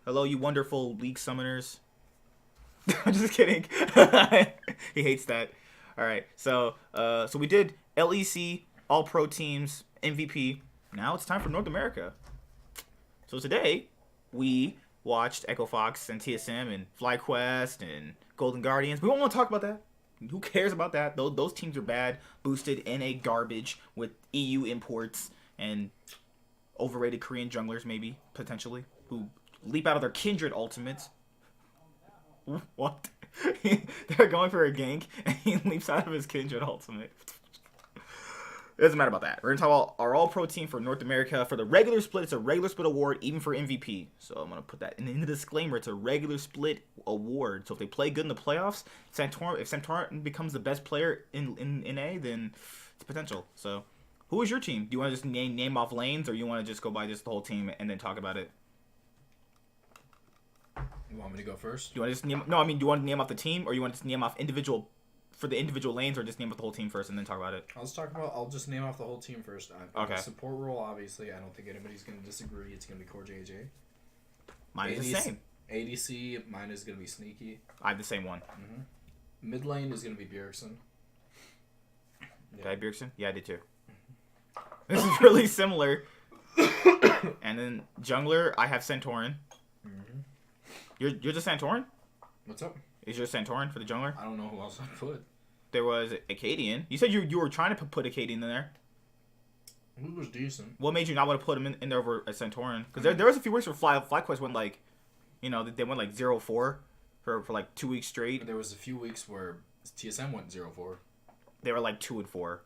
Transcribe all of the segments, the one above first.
Hello, you wonderful League summoners. I'm just kidding. He hates that. All right, so we did LEC, All Pro teams, MVP. Now it's time for North America. So today we watched Echo Fox and TSM and FlyQuest and Golden Guardians. We won't want to talk about that. Who cares about that? Those teams are bad, boosted in a garbage with EU imports and overrated Korean junglers, maybe potentially, who leap out of their Kindred ultimates. What? They're going for a gank, and he leaps out of his Kindred ultimate. It doesn't matter about that. We're going to talk about our All-Pro team for North America. For the regular split, it's a regular split award, even for MVP. So I'm going to put that in the disclaimer. It's a regular split award. So if they play good in the playoffs, if Santorin becomes the best player in A, then it's potential. So who is your team? Do you want to just name off lanes, or you want to just go by just the whole team and then talk about it? You want me to go first? Do you want to just name? No, I mean, do you want to name off the team, or you want to just name off individual for the individual lanes, or just name off the whole team first and then talk about it? I'll just name off the whole team first. Okay. Support role, obviously, I don't think anybody's going to disagree. It's going to be Core JJ. Mine is the same. ADC, mine is going to be Sneaky. I have the same one. Mm-hmm. Mid lane is going to be Bergson. Did I have Bergson? Yeah, I did too. This is really similar. And then jungler, I have Santorin. Mm-hmm. You're the Santorin? What's up? Is your Santorin for the jungler? I don't know who else I put. There was Acadian. You said you were trying to put Acadian in there. He was decent. What made you not want to put him in there over a Santorin? Because there was a few weeks where FlyQuest went like, they went like 0-4 for like 2 weeks straight. There was a few weeks where TSM went 0-4. They were like 2-4.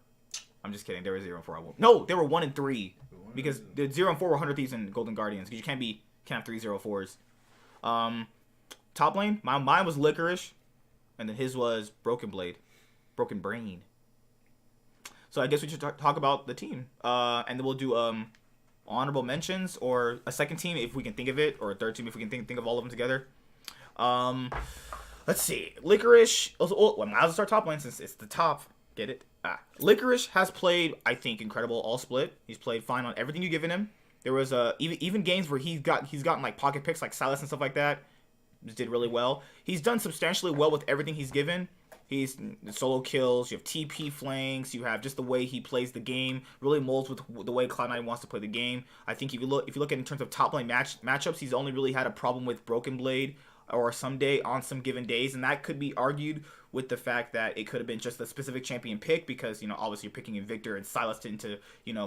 I'm just kidding. They were 0-4. No, they were 1-3 because the 0-4 were 100 Thieves and Golden Guardians. Because you can't have 3 0-4s. Top lane, mine was Licorice, and then his was BrokenBlade, Broken Brain. So I guess we should talk about the team, and then we'll do honorable mentions or a second team if we can think of it, or a third team if we can think of all of them together. Let's see, Licorice. Well, might as well start top lane since it's the top. Get it? Licorice has played, I think, incredible all split. He's played fine on everything you've given him. There was even games where he's gotten like pocket picks like Silas and stuff like that. Just did really well. He's done substantially well with everything he's given. He's solo kills. You have TP flanks. You have just the way he plays the game. Really molds with the way Cloud9 wants to play the game. I think if you look at it in terms of top lane matchups, he's only really had a problem with BrokenBlade or someday on some given days, and that could be argued with the fact that it could have been just a specific champion pick because obviously you're picking in Victor and Silas into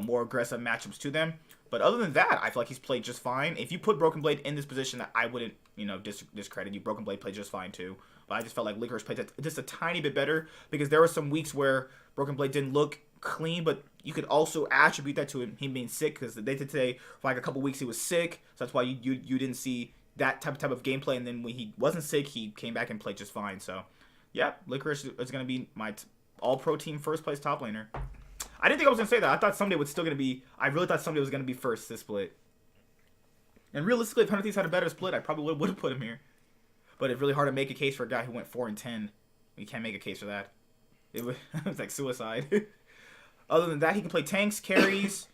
more aggressive matchups to them. But other than that, I feel like he's played just fine. If you put BrokenBlade in this position, I wouldn't discredit you. BrokenBlade played just fine too. But I just felt like Licorice played just a tiny bit better because there were some weeks where BrokenBlade didn't look clean, but you could also attribute that to him being sick because they did say for like a couple weeks he was sick, so that's why you didn't see that type of gameplay. And then when he wasn't sick, he came back and played just fine. So yeah, Licorice is going to be my all-pro team first place top laner. I didn't think I was going to say that. I thought someday was still going to be... I really thought someday was going to be first this split. And realistically, if 100 Thieves had a better split, I probably would have put him here. But it's really hard to make a case for a guy who went 4-10. You can't make a case for that. It was like suicide. Other than that, he can play tanks, carries.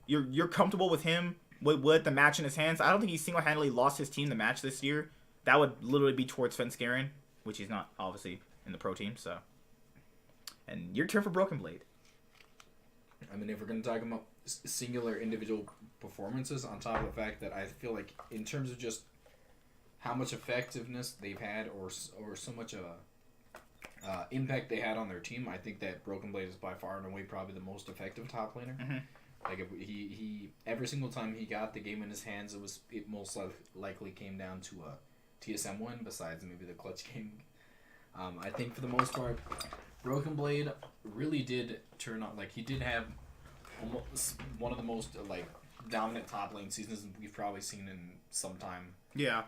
You're comfortable with him with the match in his hands. I don't think he single-handedly lost his team the match this year. That would literally be towards Svenskeren, which he's not, obviously, in the pro team. So, and your turn for BrokenBlade. I mean, if we're going to talk about singular individual performances, on top of the fact that I feel like in terms of just how much effectiveness they've had or so much impact they had on their team, I think that BrokenBlade is by far and away probably the most effective top laner. Mm-hmm. Like if he every single time he got the game in his hands, it most likely came down to a TSM win. Besides maybe the clutch game, I think for the most part, BrokenBlade really did turn out. Like he did have almost one of the most dominant top lane seasons we've probably seen in some time. Yeah,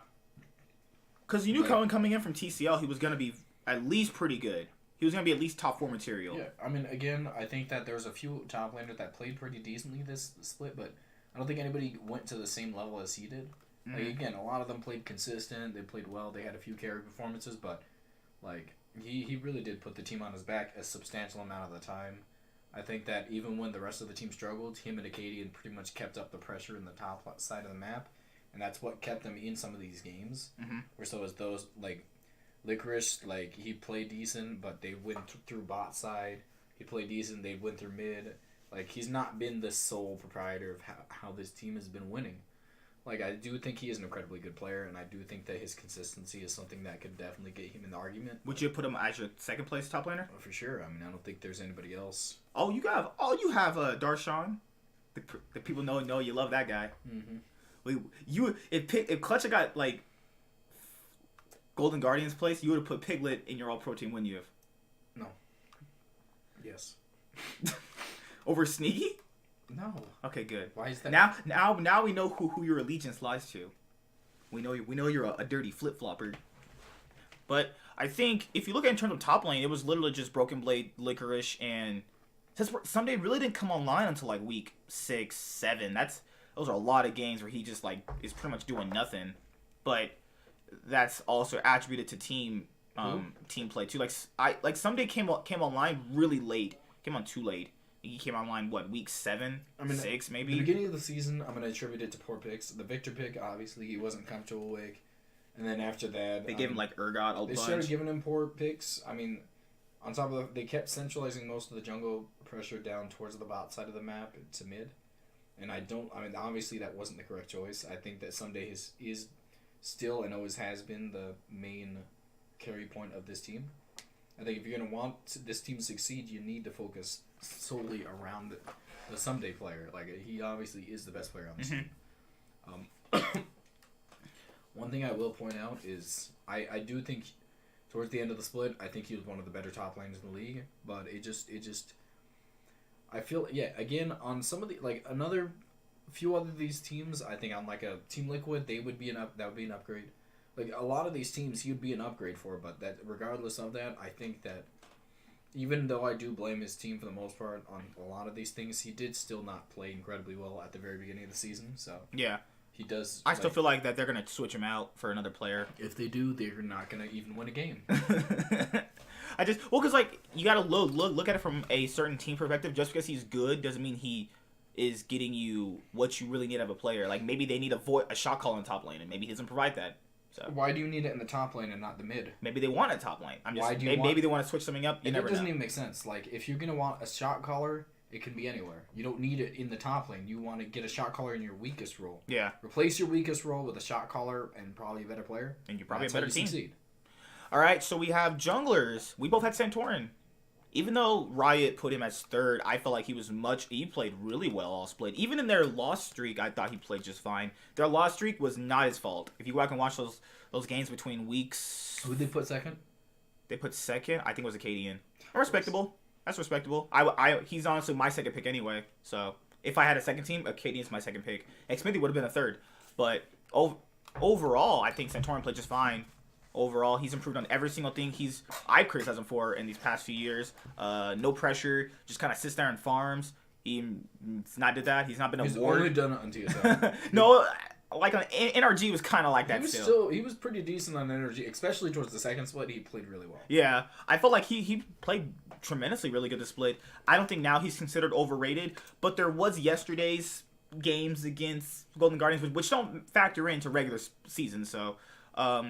because you knew coming in from TCL, he was gonna be at least pretty good. He was going to be at least top 4 material. Yeah, I mean, again, I think that there's a few top laners that played pretty decently this split, but I don't think anybody went to the same level as he did. Mm-hmm. Like, again, a lot of them played consistent, they played well, they had a few carry performances, but, he really did put the team on his back a substantial amount of the time. I think that even when the rest of the team struggled, him and Acadian pretty much kept up the pressure in the top side of the map, and that's what kept them in some of these games. Mm-hmm. Or so as those like Licorice, like he played decent, but they went through bot side. He played decent, they went through mid. Like he's not been the sole proprietor of how this team has been winning. Like I do think he is an incredibly good player, and I do think that his consistency is something that could definitely get him in the argument. Would you put him as your second place top laner? Oh, for sure. I mean, I don't think there's anybody else. You have Darshan. The people know you love that guy. Mm-hmm. If Clutch had got like Golden Guardian's place, you would have put Piglet in your all pro team, wouldn't you have? No. Yes. Over Sneaky? No. Okay, good. Why is that? Now we know who your allegiance lies to. We know you're a dirty flip flopper. But I think if you look at it in terms of top lane, it was literally just BrokenBlade, Licorice, and Someday really didn't come online until like week 6, 7. Those are a lot of games where he just like is pretty much doing nothing. But that's also attributed to team play too. Like Someday came online really late. Came on too late. He came online week 7, 6 maybe. The beginning of the season, I'm gonna attribute it to poor picks. The Victor pick, obviously, he wasn't comfortable with. And then after that, they gave him like Urgot a bunch. They started giving him poor picks. I mean, on top of they kept centralizing most of the jungle pressure down towards the bot side of the map to mid. And obviously that wasn't the correct choice. I think that Someday is still and always has been the main carry point of this team. I think if you're gonna want this team to succeed, you need to focus solely around the Someday player. Like he obviously is the best player on this team. One thing I will point out is I do think towards the end of the split, I think he was one of the better top laners in the league. But it just I feel again on some of the another few other of these teams, I think on like a Team Liquid, that would be an upgrade. Like a lot of these teams, he would be an upgrade for, but that regardless of that, I think that even though I do blame his team for the most part on a lot of these things, he did still not play incredibly well at the very beginning of the season. So yeah, he does. I still feel like that they're gonna switch him out for another player. If they do, they're not gonna even win a game. Because like you gotta look at it from a certain team perspective. Just because he's good doesn't mean he is getting you what you really need out of a player. Like maybe they need a shot call in top lane, and maybe he doesn't provide that. So why do you need it in the top lane and not the mid? Maybe they want a top lane. Maybe they want to switch something up. It doesn't even make sense. Like if you're gonna want a shot caller, it can be anywhere. You don't need it in the top lane. You want to get a shot caller in your weakest role. Yeah. Replace your weakest role with a shot caller and probably a better player. And you're probably a better team. Succeed. All right, so we have junglers. We both had Santorin. Even though Riot put him as third, I felt like he played really well all split. Even in their loss streak, I thought he played just fine. Their loss streak was not his fault. If you go back and watch those games between weeks... Who did they put second? They put second? I think it was Acadian. Respectable. That's respectable. He's honestly my second pick anyway. So if I had a second team, Acadian's my second pick. Xmithy would have been a third. But overall, I think Santorin played just fine. Overall, he's improved on every single thing I've criticized him for in these past few years. No pressure, just kind of sits there and farms. He's not did that. He's not been a ward. He's only done it on TSM. No, like on NRG was kind of like that still. He was pretty decent on NRG, especially towards the second split. He played really well. Yeah, I felt like he played tremendously really good this split. I don't think now he's considered overrated, but there was yesterday's games against Golden Guardians, which don't factor into regular season, so...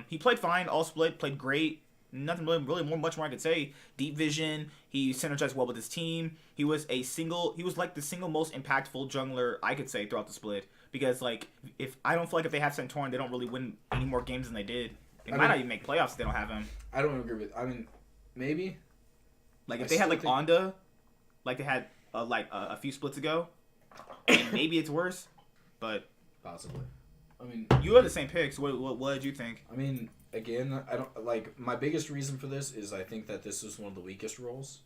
he played fine, all split, played great. Nothing really much more I could say. Deep vision, he synergized well with his team. He was like the single most impactful jungler I could say throughout the split. Because like if they have Santorin, they don't really win any more games than they did. They might not even make playoffs if they don't have him. I don't agree with. Maybe. Like if they had Onda, like they had a few splits ago, maybe it's worse. But possibly. You have the same picks. What did you think? Again, I don't like. My biggest reason for this is I think that this is one of the weakest roles.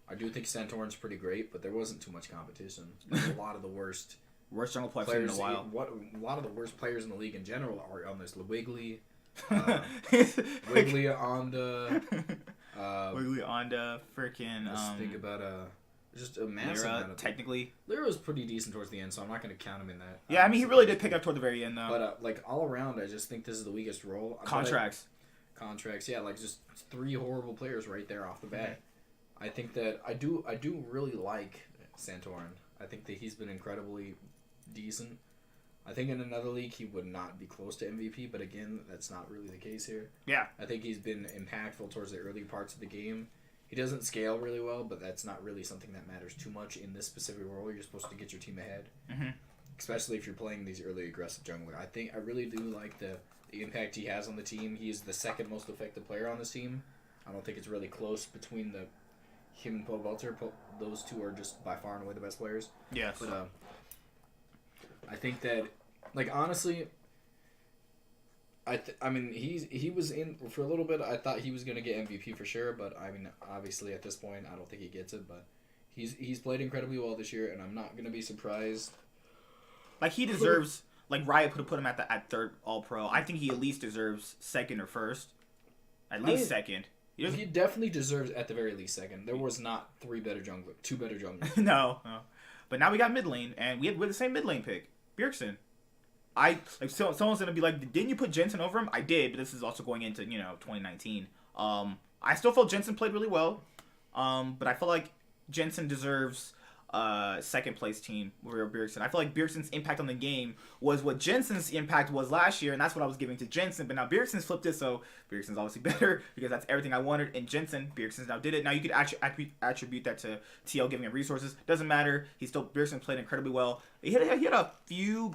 I do think Santorin's pretty great, but there wasn't too much competition. A lot of the worst jungle players in a while. A lot of the worst players in the league in general are on this. Wiggly, Onda, freaking. Let's think about just a massive Lyra, amount of technically. Lyra was pretty decent towards the end, so I'm not going to count him in that. Yeah, he really did pick up toward the very end, though. But all around, I just think this is the weakest role. Contracts, yeah, like just 3 horrible players right there off the bat. I think that I do really like Santorin. I think that he's been incredibly decent. I think in another league he would not be close to MVP, but again, that's not really the case here. Yeah. I think he's been impactful towards the early parts of the game. He doesn't scale really well, but that's not really something that matters too much in this specific role. You're supposed to get your team ahead, especially if you're playing these early aggressive jungler. I really do like the impact he has on the team. He's the second most effective player on this team. I don't think it's really close between him and Pobelter. Those two are just by far and away the best players. Yes. But I think that, like, honestly, I mean, he was in for a little bit. I thought he was going to get MVP for sure, but I mean, obviously at this point, I don't think he gets it. But he's played incredibly well this year, and I'm not going to be surprised. Like, he deserves, like, Riot put him at third All-Pro. I think he at least deserves second or first. At least second. He definitely deserves at the very least second. There was not two better junglers. No. But now we got mid lane, and we had the same mid lane pick, Bergson. Someone's gonna be like, didn't you put Jensen over him? I did, but this is also going into 2019. I still felt Jensen played really well, but I feel like Jensen deserves second place team over Bergson. I feel like Bergson's impact on the game was what Jensen's impact was last year, and that's what I was giving to Jensen. But now Bergson's flipped it, so Bergson's obviously better because that's everything I wanted in Jensen. Bergson's now did it. Now you could actually attribute that to TL giving him resources. Doesn't matter. Bergson played incredibly well. He had a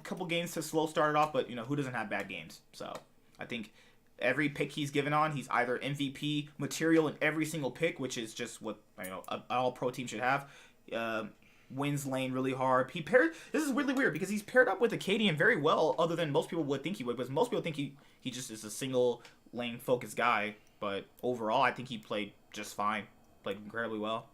couple games to slow start it off, but who doesn't have bad games? So I think every pick he's given on, he's either MVP material in every single pick, which is just what an all-pro team should have. Wins lane really hard. This is really weird because he's paired up with Acadian very well, other than most people would think he would. Because most people think he just is a single lane focused guy. But overall, I think he played just fine. Played incredibly well.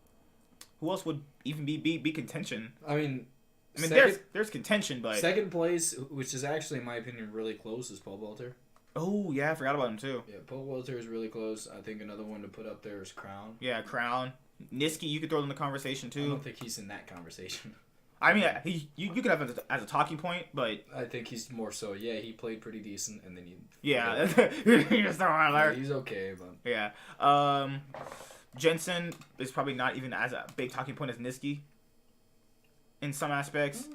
Who else would even be contention? I mean, there's contention, but second place, which is actually in my opinion really close, is Pobelter. Oh yeah, I forgot about him too. Yeah, Pobelter is really close. I think another one to put up there is Crown. Yeah, Crown. Niski, you could throw in the conversation too. I don't think he's in that conversation. I mean, you could have it as a talking point, but I think he's more so. Yeah, he played pretty decent, and then you just throw him out there. Yeah, he's okay, but yeah. Jensen is probably not even as a big talking point as Niski in some aspects.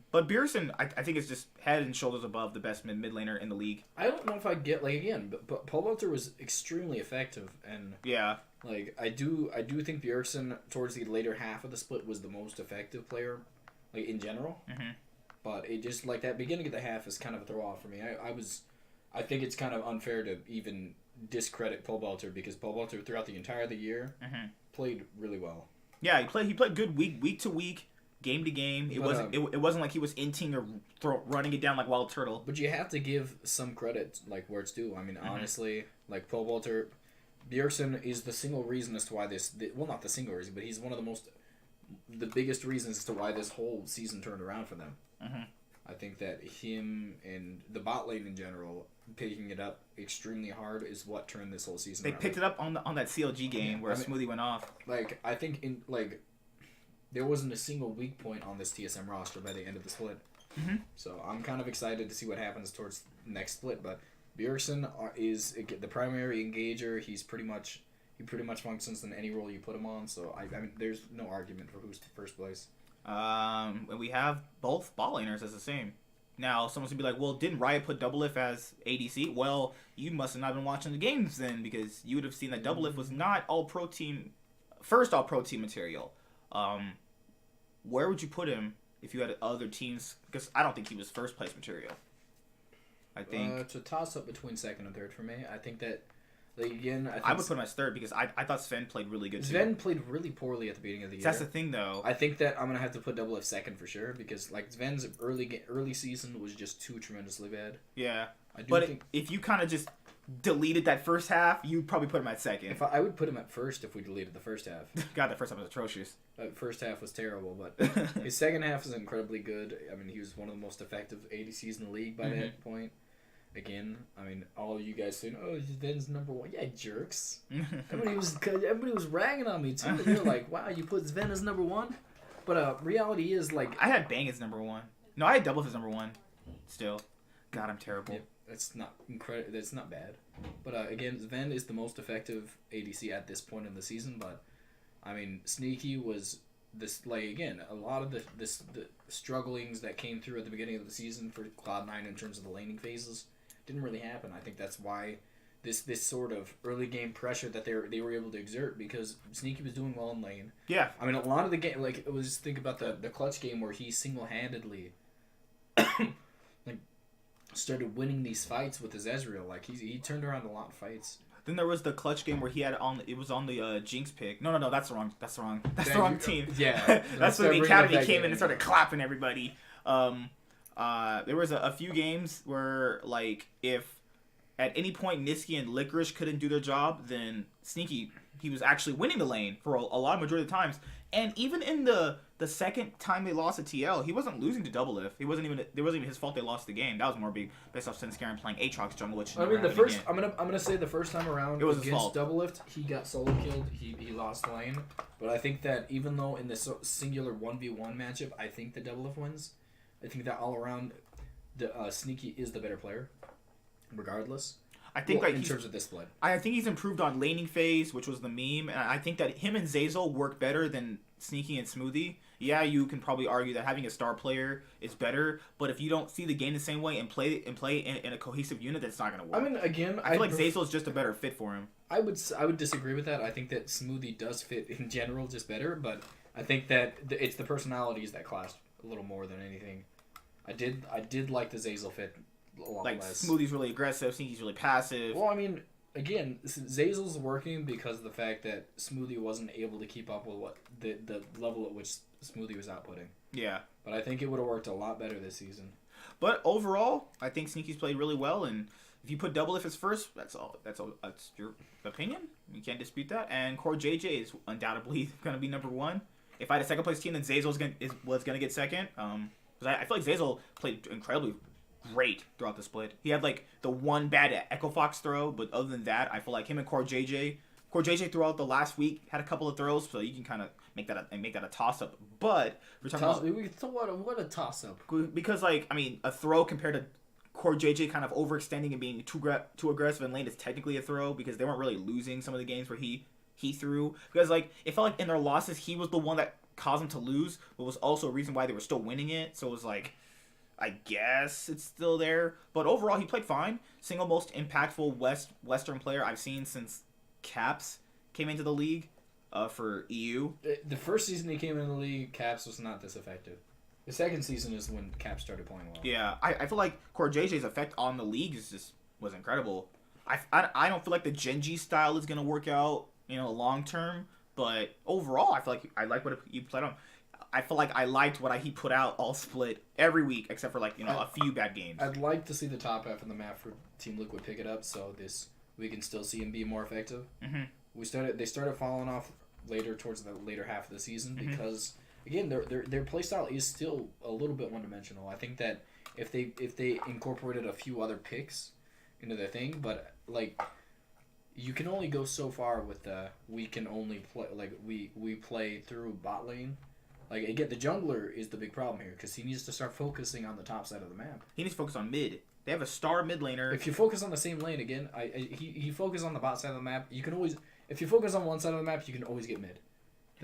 But Bergson, I think, is just head and shoulders above the best mid laner in the league. I don't know if I get but Pobelter was extremely effective, and yeah. Like, I do think Bergson, towards the later half of the split, was the most effective player, like, in general. Mm-hmm. But it just, like, that beginning of the half is kind of a throw-off for me. I think it's kind of unfair to even discredit Pobelter, because Pobelter, throughout the entire year, played really well. Yeah, he played good week to week, game to game. It wasn't like he was inting or running it down like Wild Turtle. But you have to give some credit, like, where it's due. I mean, honestly, like, Pobelter... Bergson is the single reason as to why not the single reason, but he's one of the biggest reasons as to why this whole season turned around for them. Mm-hmm. I think that him and the bot lane in general, picking it up extremely hard is what turned this whole season around. They picked it up on that CLG game where Smoothie went off. Like, I think there wasn't a single weak point on this TSM roster by the end of the split. Mm-hmm. So I'm kind of excited to see what happens towards the next split, but Bergson is the primary engager. He pretty much functions in any role you put him on. So I mean, there's no argument for who's first place. We have both ball laners as the same. Now someone's gonna be like, well, didn't Riot put Doublelift as ADC? Well, you must have not been watching the games then, because you would have seen that Doublelift was not first all pro team material. Where would you put him if you had other teams? Because I don't think he was first place material. I think it's a toss up between second and third for me. I think that, like, again, I would put him as third because I thought Sven played really good too. Sven played really poorly at the beginning of the year. That's the thing, though. I think that I'm gonna have to put Doublelift second for sure, because like Sven's early season was just too tremendously bad. Yeah, but if you kind of just deleted that first half, you'd probably put him at second. I would put him at first if we deleted the first half. God, that first half was atrocious. That first half was terrible, but his second half is incredibly good. I mean, he was one of the most effective ADCs in the league by that point. Again, I mean, all you guys saying, "Oh, Sven's number one." Yeah, jerks. Everybody was ragging on me too. They were like, "Wow, you put Sven as number one," but reality is like I had Bang as number one. No, I had Doublelift as number one. Still, God, I'm terrible. Yeah, that's not incredible. That's not bad. But again, Sven is the most effective ADC at this point in the season. But I mean, Sneaky was this like again a lot of the strugglings that came through at the beginning of the season for Cloud9 in terms of the laning phases didn't really happen. I think that's why this sort of early game pressure that they were able to exert, because Sneaky was doing well in lane. Yeah. I mean, a lot of the game, like, it was, think about the clutch game where he single-handedly like started winning these fights with his Ezreal. Like, he turned around a lot of fights. Then there was the clutch game where he had it was on the Jinx pick. No, that's the wrong team. Yeah. That's when the Academy came in and started clapping everybody. There was a few games where, like, if at any point Niski and Licorice couldn't do their job, then Sneaky, he was actually winning the lane for a lot of majority of the times. And even in the second time they lost to TL, he wasn't losing to Doublelift. It wasn't even his fault they lost the game. That was more based off Santorin playing Aatrox jungle, which I mean the first I'm gonna say the first time around it was against Doublelift, he got solo killed. He lost lane. But I think that even though in this singular 1v1 matchup, I think the Doublelift wins. I think that all around the Sneaky is the better player, regardless. I think in terms of this split. I think he's improved on laning phase, which was the meme, and I think that him and Zazel work better than Sneaky and Smoothie. Yeah, you can probably argue that having a star player is better, but if you don't see the game the same way and play in a cohesive unit, that's not gonna work. I mean, again, I feel like Zazel is just a better fit for him. I would disagree with that. I think that Smoothie does fit in general just better, but I think that it's the personalities that clashed a little more than anything. I did like the Zazel fit a lot less. Smoothie's really aggressive, Sneaky's really passive. Well, I mean, again, Zazel's working because of the fact that Smoothie wasn't able to keep up with what the level at which Smoothie was outputting. Yeah. But I think it would have worked a lot better this season. But overall, I think Sneaky's played really well, and if you put Doublelift as first, that's your opinion. You can't dispute that. And Core JJ is undoubtedly going to be number one. If I had a second place team, then Zazel's was going to get second. Because I feel like Zazel played incredibly great throughout the split. He had like the one bad Echo Fox throw, but other than that, I feel like him and Core JJ throughout the last week had a couple of throws, so you can kind of make that a toss up. But we're talking about what a toss up, because like I mean a throw compared to Core JJ kind of overextending and being too aggressive in lane is technically a throw, because they weren't really losing some of the games where he threw, because like it felt like in their losses he was the one that caused them to lose, but was also a reason why they were still winning it. So it was like, I guess it's still there. But overall, he played fine. Single most impactful Western player I've seen since Caps came into the league for EU. The first season he came into the league, Caps was not this effective. The second season is when Caps started playing well. Yeah, I feel like Core JJ's effect on the league was incredible. I don't feel like the Genji style is going to work out, long term. But overall, I feel like I like what he played on. I feel like I liked what he put out all split every week, except for like a few bad games. I'd like to see the top half of the map for Team Liquid pick it up, so we can still see him be more effective. Mm-hmm. They started falling off towards the later half of the season, because again their playstyle is still a little bit one dimensional. I think that if they incorporated a few other picks into their thing, but like. You can only go so far with the we can only play like we play through bot lane. Like again, the jungler is the big problem here, because he needs to start focusing on the top side of the map. He needs to focus on mid. They have a star mid laner. If you focus on the same lane again, he focus on the bot side of the map. You can always, if you focus on one side of the map, you can always get mid.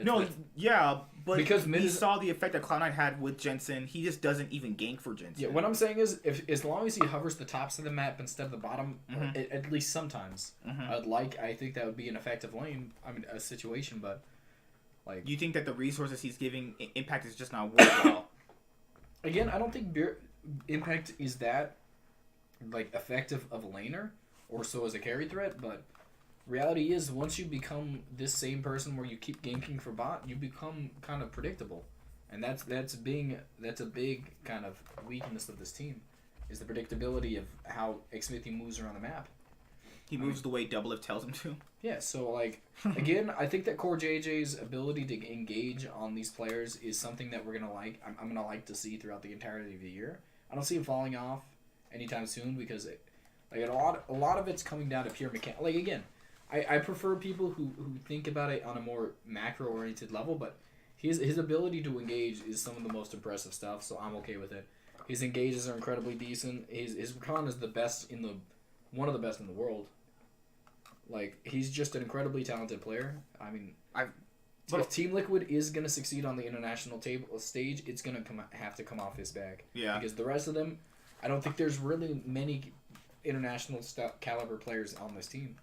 But because he saw the effect that Cloud9 had with Jensen. He just doesn't even gank for Jensen. Yeah, what I'm saying is, as long as he hovers the tops of the map instead of the bottom, at least sometimes, I think that would be an effective lane. I mean, a situation, but like. You think that the resources he's giving Impact is just not worthwhile? Again, I don't think Impact is that like effective of a laner, or so as a carry threat, but. Reality is, once you become this same person where you keep ganking for bot, you become kind of predictable, and that's a big kind of weakness of this team, is the predictability of how Xmithy moves around the map. He moves the way Doublelift tells him to. Yeah, so like again, I think that Core JJ's ability to engage on these players is something that we're gonna like. I'm gonna like to see throughout the entirety of the year. I don't see him falling off anytime soon, because a lot of it's coming down to pure mechanic. Like again. I prefer people who think about it on a more macro-oriented level, but his ability to engage is some of the most impressive stuff, so I'm okay with it. His engages are incredibly decent. His recon is one of the best in the world. Like, he's just an incredibly talented player. I mean, if Team Liquid is gonna succeed on the international stage, it's gonna have to come off his back. Yeah. Because the rest of them, I don't think there's really many international caliber players on this team.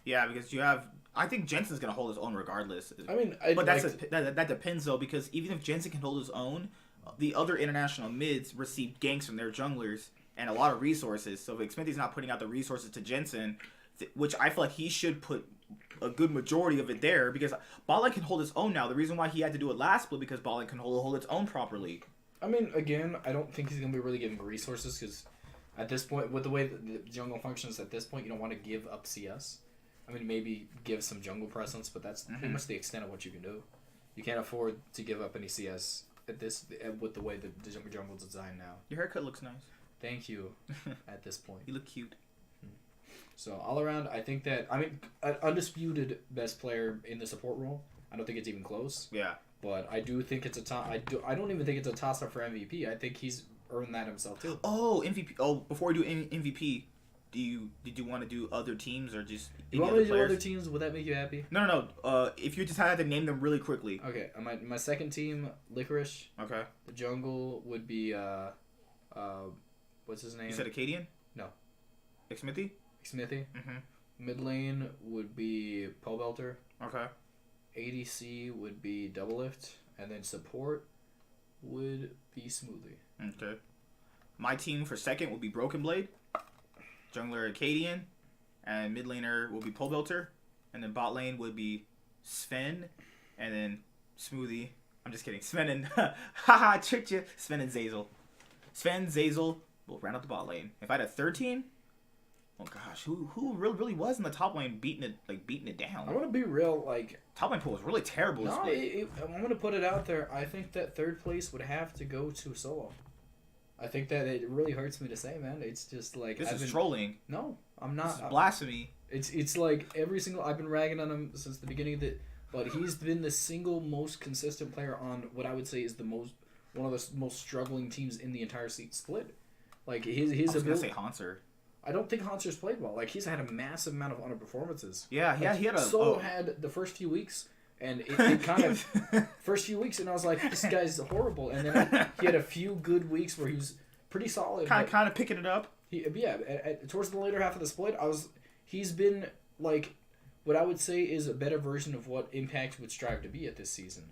Yeah, because you have. I think Jensen's gonna hold his own regardless. I mean, that depends though, because even if Jensen can hold his own, the other international mids receive ganks from their junglers and a lot of resources. So if Xmithie's not putting out the resources to Jensen, which I feel like he should put a good majority of it there, because Botline can hold his own now. The reason why he had to do it last split because Botline can hold its own properly. I mean, again, I don't think he's gonna be really giving resources because at this point, with the way the jungle functions at this point, you don't want to give up CS. I mean, maybe give some jungle presence, but that's pretty much the extent of what you can do. You can't afford to give up any CS at this with the way the jungle's designed now. Your haircut looks nice. Thank you. At this point, you look cute. So all around, I think that an undisputed best player in the support role. I don't think it's even close. Yeah. But I do think it's a top. I don't even think it's a toss up for MVP. I think he's earned that himself too. Oh, MVP. Oh, before we do MVP. Did you want to do other teams or just? You want me to do other teams? Would that make you happy? No. If you just had to name them really quickly. Okay, my second team, Licorice. Okay. The jungle would be what's his name? You said Acadian? No. Xmithie? Xmithie. Mm-hmm. Mid lane would be Pobelter. Okay. ADC would be Double Lift, and then support would be Smoothie. Okay. My team for second would be BrokenBlade. Jungler Acadian, and mid laner will be Pobelter, and then bot lane would be Sven, and then Smoothie. I'm just kidding. Sven and haha, tricked you. Sven and Zazel. Sven, Zazel will round out the bot lane. If I had a third team, oh gosh, who really was in the top lane beating it down? I'm gonna be real, top lane pool was really terrible. No, I'm gonna put it out there. I think that third place would have to go to Solo. I think that it really hurts me to say, man. It's just like this is trolling. No, I'm not. This is blasphemy. It's like I've been ragging on him since the beginning of the, but he's been the single most consistent player on what I would say is one of the most struggling teams in the entire split. Like his I was gonna say Hanser. I don't think Hanser's played well. Like he's had a massive amount of underperformances. Yeah, he had a Solo had the first few weeks. And it kind of first few weeks, and I was like, "This guy's horrible." And then he had a few good weeks where he was pretty solid, kind of picking it up. Towards the later half of the split, he's been like what I would say is a better version of what Impact would strive to be at this season.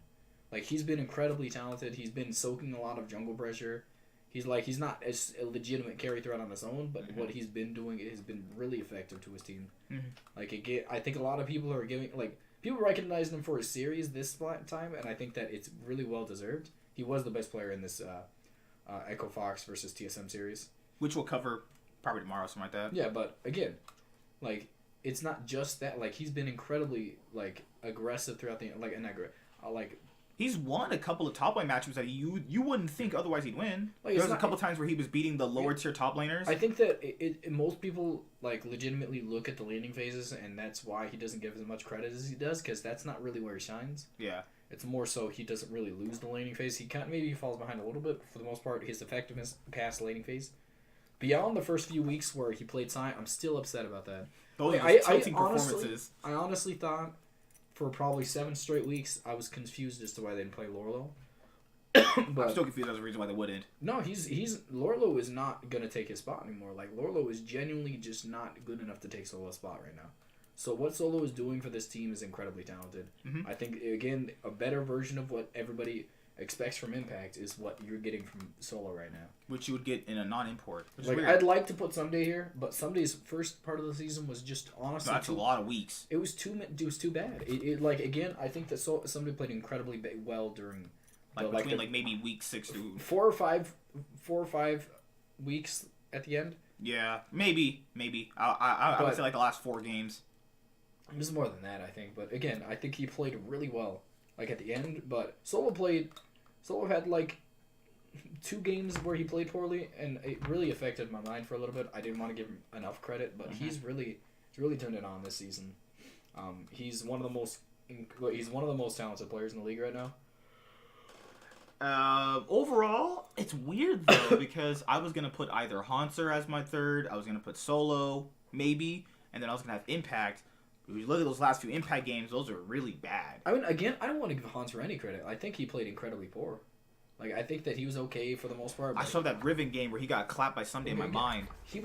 Like he's been incredibly talented. He's been soaking a lot of jungle pressure. He's not as a legitimate carry threat on his own, but what he's been doing has been really effective to his team. Mm-hmm. Like I think a lot of people are giving People recognize him for his series this time, and I think that it's really well deserved. He was the best player in this Echo Fox versus TSM series, which we'll cover probably tomorrow, something like that. Yeah, but again, it's not just that. He's been incredibly aggressive throughout the He's won a couple of top lane matchups that you wouldn't think otherwise he'd win. There was a couple times where he was beating the lower tier top laners. I think that most people legitimately look at the laning phases, and that's why he doesn't give as much credit as he does, because that's not really where he shines. Yeah. It's more so he doesn't really lose the laning phase. Maybe he falls behind a little bit, but for the most part, his effectiveness past laning phase. Beyond the first few weeks where he played Sai, I'm still upset about that. Those are tilting performances. I honestly thought for probably 7 straight weeks, I was confused as to why they didn't play Lorlo. I'm still confused as a reason why they wouldn't. No, Lorlo is not gonna take his spot anymore. Lorlo is genuinely just not good enough to take Solo's spot right now. So what Solo is doing for this team is incredibly talented. Mm-hmm. I think again a better version of what everybody expects from Impact is what you're getting from Solo right now. Which you would get in a non-import. I'd like to put Someday here, but Someday's first part of the season was just honestly that's a lot of weeks. It was too bad. Again, I think that Someday played incredibly well during between maybe week 6 to 4 or 5 weeks at the end. Yeah, maybe. I would say the last 4 games. It was more than that, I think. But again, I think he played really well, at the end. But Solo had 2 games where he played poorly, and it really affected my mind for a little bit. I didn't want to give him enough credit, but he's really turned it on this season. He's one of the most talented players in the league right now. Overall, it's weird though because I was gonna put either Hanser as my third, I was gonna put Solo maybe, and then I was gonna have Impact. If you look at those last few Impact games, those are really bad. I mean, again, I don't want to give Hanser any credit. I think he played incredibly poor. Like, I think that he was okay for the most part. I saw that Riven game where he got clapped by Sunday in my mind. He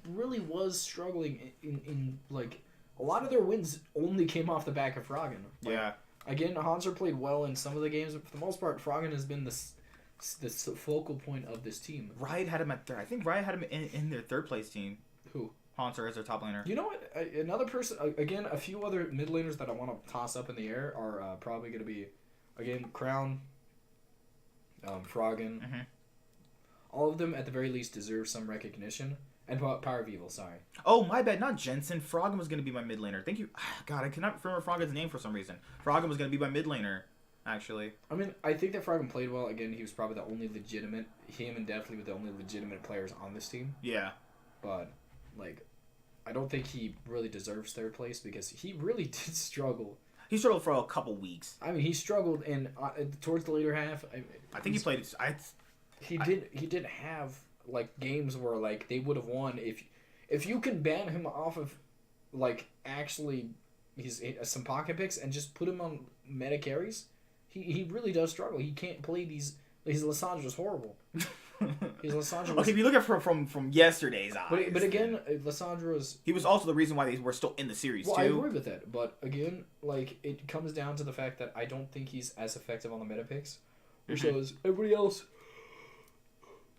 really was struggling in like, a lot of their wins only came off the back of Froggen. Like, Yeah. Again, Hanser played well in some of the games, but for the most part, Froggen has been the focal point of this team. Riot had him at third. I think Riot had him in their third place team. Who? Hanser as their top laner. You know what? Another person, again, a few other mid laners that I want to toss up in the air are probably going to be, again, Crown, Froggen. Mm-hmm. All of them, at the very least, deserve some recognition. And Power of Evil, sorry. Oh, my bad. Not Jensen. Froggen was going to be my mid laner. Thank you. God, I cannot remember Froggen's name for some reason. Froggen was going to be my mid laner, actually. I mean, I think that Froggen played well. Again, he was probably the only legitimate, him and definitely were the only legitimate players on this team. Yeah. But, like, I don't think he really deserves third place because he really did struggle. He struggled for a couple weeks. I mean, he struggled in towards the later half. I think he played. He did have like games where like they would have won if you can ban him off of like actually some pocket picks and just put him on meta carries. He really does struggle. He can't play these. His Lissandre's horrible. His Lissandre. Okay, if you look at from yesterday's eyes. But again, Lissandre was. He was also the reason why they were still in the series too. I agree with that, but again, like it comes down to the fact that I don't think he's as effective on the meta picks. So is everybody else.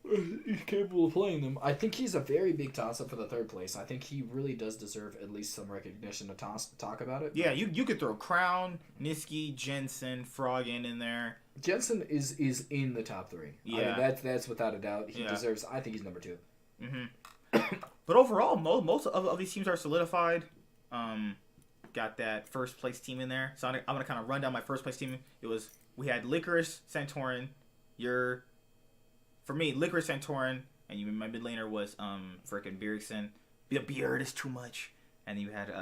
He's capable of playing them. I think he's a very big toss-up for the third place. I think he really does deserve at least some recognition to talk about it. Yeah, you could throw Crown, Niski, Jensen, Froggen in there. Jensen is in the top three. Yeah. I mean, that's without a doubt. He deserves. I think he's number 2. Mm-hmm. But overall, most of these teams are solidified. Got that first place team in there. So I'm gonna kind of run down my first place team. We had Licorice, Santorin. For me, Licorice, Santorin, and my mid laner was frickin' Bergson. The beard is too much. And you had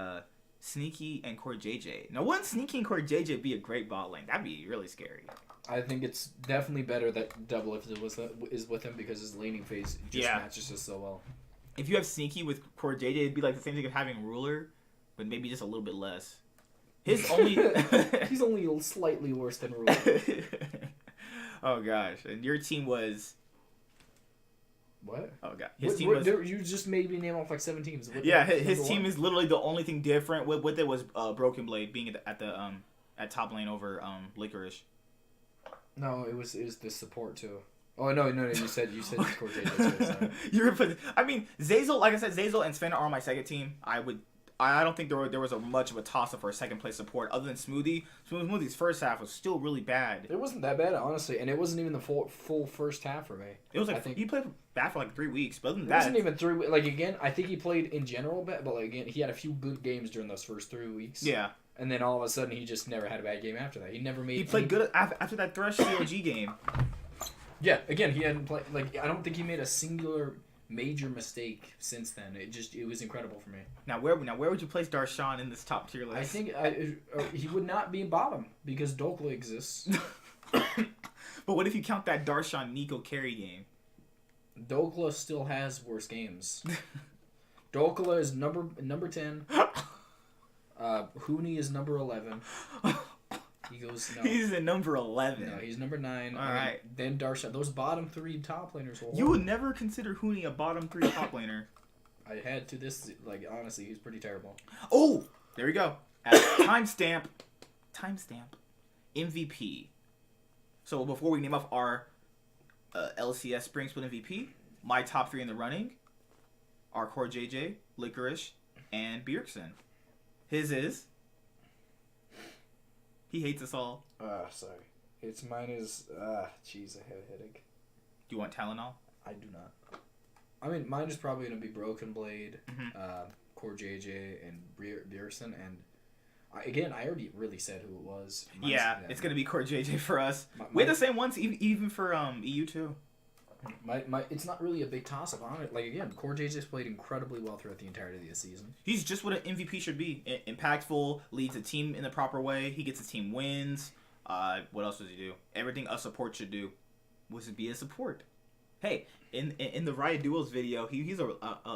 Sneaky and Core JJ. Now, wouldn't Sneaky and Core JJ be a great bot lane? That'd be really scary. I think it's definitely better that Double If is with him because his laning phase just matches us so well. If you have Sneaky with Core JJ, it'd be like the same thing as having Ruler, but maybe just a little bit less. He's only slightly worse than Ruler. Oh gosh! And your team was. What? Oh god! You just made me name off like 7 teams. His team is literally the only thing different with it was BrokenBlade being at top lane over Licorice. No, it was the support too. Oh no! You said support. I mean, Zazel. Like I said, Zazel and Sven are on my second team. I don't think there was much of a toss-up for a second place support other than Smoothie. Smoothie's first half was still really bad. It wasn't that bad, honestly, and it wasn't even the full first half for me. It was like he played bad for like 3 weeks, but other than that, it wasn't even 3 weeks. Like again, I think he played in general bad, but like again, he had a few good games during those first 3 weeks. Yeah. And then all of a sudden, he just never had a bad game after that. He never made. He played good after that Thresh COG game. Yeah, again, he hadn't played. Like I don't think he made a singular major mistake since then. It was incredible for me. Now where would you place Darshan in this top tier list? I think he would not be bottom because Dokla exists. But what if you count that Darshan Nico carry game? Dokla still has worse games. Dokla is number 10. Huni is number 11. He goes. No. He's at number 11. No, he's number 9. All right. Then Darshan. Those bottom 3 top laners. You would never consider Huni a bottom 3 top laner. I had to this. Like honestly, he's pretty terrible. Oh, there we go. Timestamp. MVP. So before we name off our LCS Spring Split MVP, my top 3 in the running are Core JJ, Licorice, and Bergson. His is. He hates us all. Sorry. Mine is, jeez, I have a headache. Do you want Tylenol? I do not. I mean, mine is probably going to be BrokenBlade, Core JJ, and Bergson, and I already really said who it was. It's going to be Core JJ for us. We had the same ones, even for EU too. It's not really a big toss-up on it. Like, again, Core JJ's played incredibly well throughout the entirety of the season. He's just what an MVP should be. Impactful, leads a team in the proper way. He gets his team wins. What else does he do? Everything a support should do was to be a support. Hey, in the Riot Duels video, he's a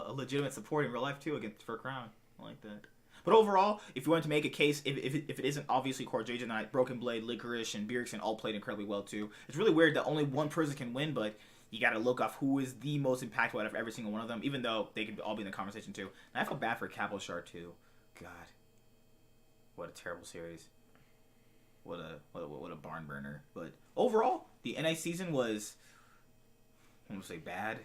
legitimate support in real life too for Crown. I like that. But overall, if you wanted to make a case, if it isn't obviously Core JJ Knight, BrokenBlade, Licorice, and Bergson all played incredibly well too. It's really weird that only one person can win, but you got to look off who is the most impactful out of every single one of them, even though they could all be in the conversation too. And I feel bad for Capital Shard too. God, what a terrible series. What a barn burner. But overall, the NA season was, I'm gonna say bad.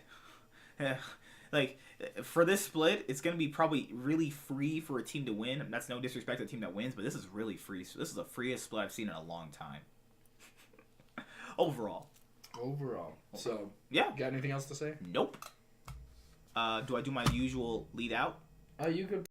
Like, for this split, it's gonna be probably really free for a team to win. That's no disrespect to the team that wins, but this is really free. So this is the freest split I've seen in a long time. Overall. So, yeah. Got anything else to say? Nope. Do I do my usual lead out? You could